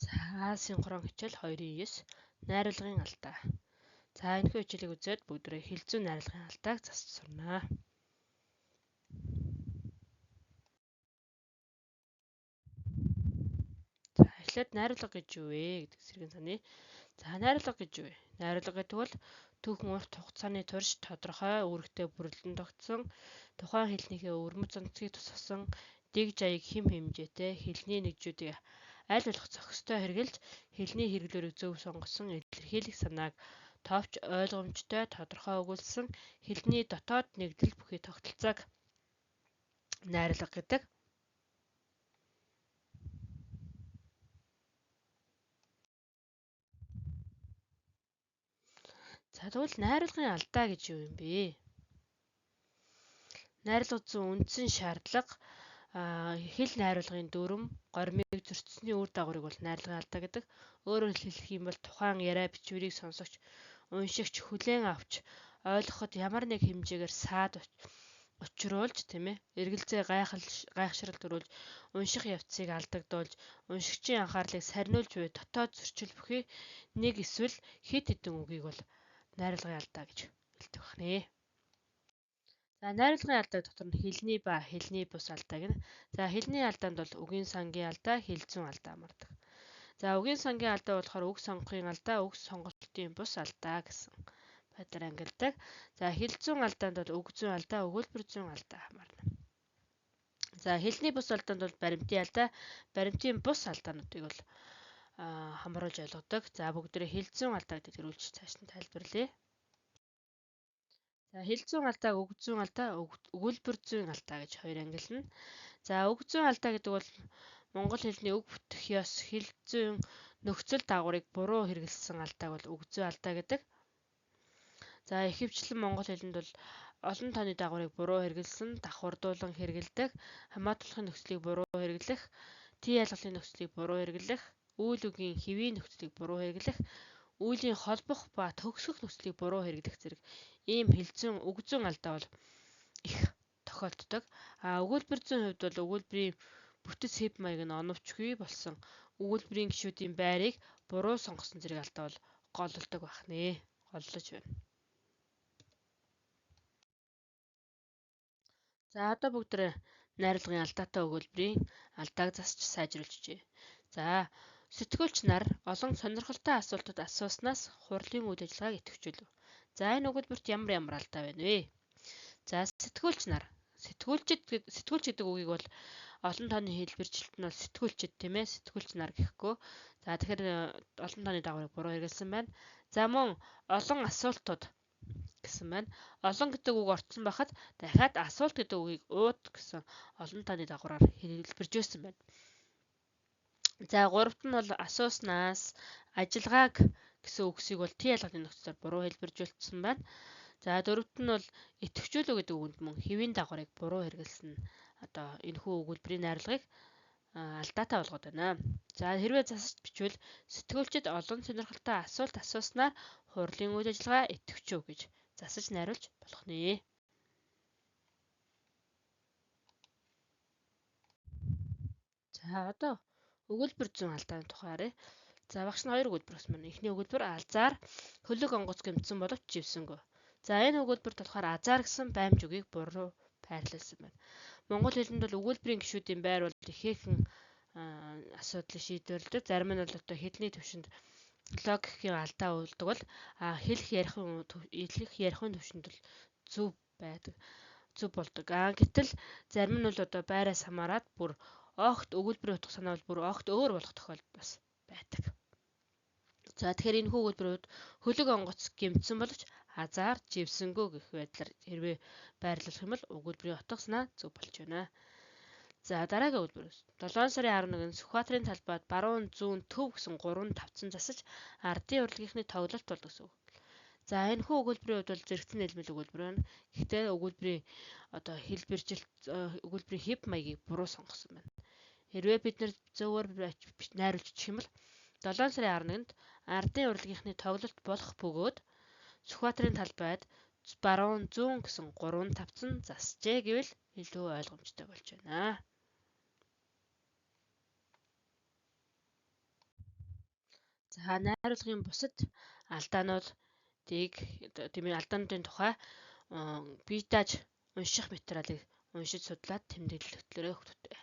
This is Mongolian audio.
За синхрон хичээл 2.9 найруулгын алдаа. За энэхүү хичээлийг үзээд бүгдээрээ хэлцүү найруулгын алдааг засч сурнаа. За эхлээд найруулга гэж юу вэ гэдэг сэргийн саний. За найруулга гэж юу вэ? Найруулга гэдэг бол түүхэн урт хугацааны турш тодорхой үүрэгтэй бүрэлдэхүүн тогтсон тухайн хэлнийхээ өвөрмөц онцгийг тусгасан дэг жаяг хэм хэмжээтэй хэлний нэгжүүдийг аль болох зохистой хэрэгжилж хэлний хэрэглүүрийг зөв сонгосон илэрхийлэх санааг товч ойлгомжтой тодорхой өгүүлсэн хэлний дотоод нэгдэл бүхий тогтолцоог найруулга гэдэг. За тэгвэл найруулгын алдаа гэж юу юм бэ? Найруулга зүүн үндсэн шаардлага хэл найруулгын дүрм, горимыг зөрчсөний үр дагаврыг бол найруулгын алдаа гэдэг. Өөрөөр хэлэх юм бол тухайн яриа бичвэрийг сонсогч, уншигч хүлээн авч ойлгоход ямар нэг хэмжээгээр саад учруулж, эргэлзээ гайхшрал төрүүлж, унших явцыг алдагдуулж, уншигчийн анхаарлыг сарниулж буй дотоод зөрчил бүхий нэг эсвэл хэд хэдэн үгийг бол найруулгын алдаа гэж хэлдэг байна. За найруулгын алдаа дотор нь хэлний ба хэлний бус алдааг нь. За хэлний алдаанд бол үгийн сангийн алдаа, хэлцүүн алдаа мардаг. За үгийн сангийн алдаа болохоор үг сонгохын алдаа, үг сонголтын бус алдаа гэсэн байдлаар ангилдаг. За хэлцүүн алдаанд бол үг зүйн алдаа, өгүүлбэр зүйн алдаа хамаарна. За хэлний бус алдаанд бол баримтын алдаа, баримтын бус алдаануудыг бол хамруулж ойлгодог. За бүгдээрээ хэлцүүн алдааг дэлгэрүүлж цааш нь тайлбарлая. За хэлцүүн алдааг үг зүйн алдаа, өгүүлбэр зүйн алдаа гэж хоёр ангилна. За үг зүйн алдаа гэдэг бол монгол хэлний үг бүтэх ёс, хэл зүйн нөхцөл дагаврыг буруу хэрэглэсэн алдааг бол үг зүйн алдаа гэдэг. За ихэвчлэн монгол хэлэнд бол олон тооны дагаврыг буруу хэрэглэсэн, давхардуулан хэрэглэдэг, хамаатуулахын нөхцөлийг буруу хэрэглэх, тий ялгалын нөхцөлийг буруу хэрэглэх, үйл үгийн хэвийн нөхцөлийг буруу хэрэглэх, үйлийн холбох ба төгсгөх нөхцөлийг буруу хэрэглэх зэрэг ийм хэлцүүн үг зүйн алдаа бол их тохиолддог. Өгүүлбэр зүйн хувьд бол өгүүлбэрийн бүтэц хэв маяг нь оновчгүй болсон өгүүлбэрийн гишүүдийн байрыг буруу сонгосон зэрэг алдаа бол голлдог байна. Голлож байна. За одоо бүгдээ найруулгын алдаатай өгүүлбэрийн алдааг засч сайжруулж чий. За сэтгүүлч нар олон сонирхолтой асуултууд асууснаас хурлын үйл ажиллагааг идэвхжүүлв. За энэ өгүүлбэрт ямар алдаа байна вэ? За сэтгүүлч нар. Сэтгүүлч гэдэг үгийг бол олон тооны хэлбэрчлэлт нь бол сэтгүүлчд сэтгүүлч нар гэхгүй. За тэгэхээр олон тооны дагаврыг буруу хэрэглэсэн байна. За мөн олон асуултууд гэсэн байна. Олон гэдэг үг орцсон байхад дахиад асуулт гэдэг үгийг ууд гэсэн олон тооны дагавраар хэлбэржүүлсэн байна. За гуравт нь бол асууснаас ажиллагааг гэсэн үгсийг бол тий ялгалын нөхцөлөөр буруу хэлбэржүүлсэн байна. За дөрөвт нь бол идэвхжүүлэх гэдэг үгэнд мөн хэвийн дагаврыг буруу хэрэглэсэн одоо энэхүү өгүүлбэрийн найруулгыг алдаатай болгоод байна. За хэрвээ засаж бичвэл сэтгүүлчид олон сонирхолтой асуулт асууснаар хурлын үйл ажиллагаа идэвхжив гэж засаж найруулж болох нэ. За одоо өгүүлбэр зүйн алдааны тухай харъя. За багш нь хоёр өгүүлбэр өгсөн байна. Эхний өгүүлбэр алзаар хөлөг онгоц гэмтсэн боловч живсэнгүй. За энэ өгүүлбэрт болохоор азар гэсэн баймж үгийг буруу байрлуулсан байна. Монгол хэлэнд бол өгүүлбэрийн гишүүдийн байр бол ихээхэн асуудлыг шийдвэрлэдэг. Зарим нь бол одоо хэлний түвшинд логикийн алдаа үлддэг бол хэлэх ярихын түвшинд бол зөв байдаг. Зөв болдог. Гэтэл зарим нь бол одоо байраас хамаарат бүр огт өгүүлбэрийн утга санаа бол бүр огт өөр болох тохиолдол бас байдаг. За тэгэхээр энэ өгүүлбэрүүд хөлөг онгоц гэмтсэн боловч азар живсэнгүй гэх байдлаар хэрвээ байрлуулах юм бол өгүүлбэрийн утга санаа зөв болж байна. За дараагийн өгүүлбэр. 7 сарын 11-нд Сүхбаатарын талбайд баруун зүүн төв гэсэн 3 тавцан засаж ардын урлагийнхны тоглолт бол гэсэн үг. За энэхүү өгүүлбэрийн хувьд бол зэрэгцэн нийлмэл өгүүлбэр байна. Гэхдээ өгүүлбэрийн одоо өгүүлбэрийн хэв маягийг буруу сонгосон байна. Хэрвээ бид нэр зөвөр найруулж бичих юм бол 7 сарын 11-нд ардын урлагийнхны тоглолт болох бөгөөд Сүхбаатарын талбайд баруун зүүн гэсэн 3 тавцан засжээ гэвэл илүү ойлгомжтой болж байна. За найруулгын бусад алдаануудыг тийм ээ алдаануудын тухай бие дааж унших материалыг уншиж судлаад тэмдэглэх хөтөлбөрөөр өгдөг.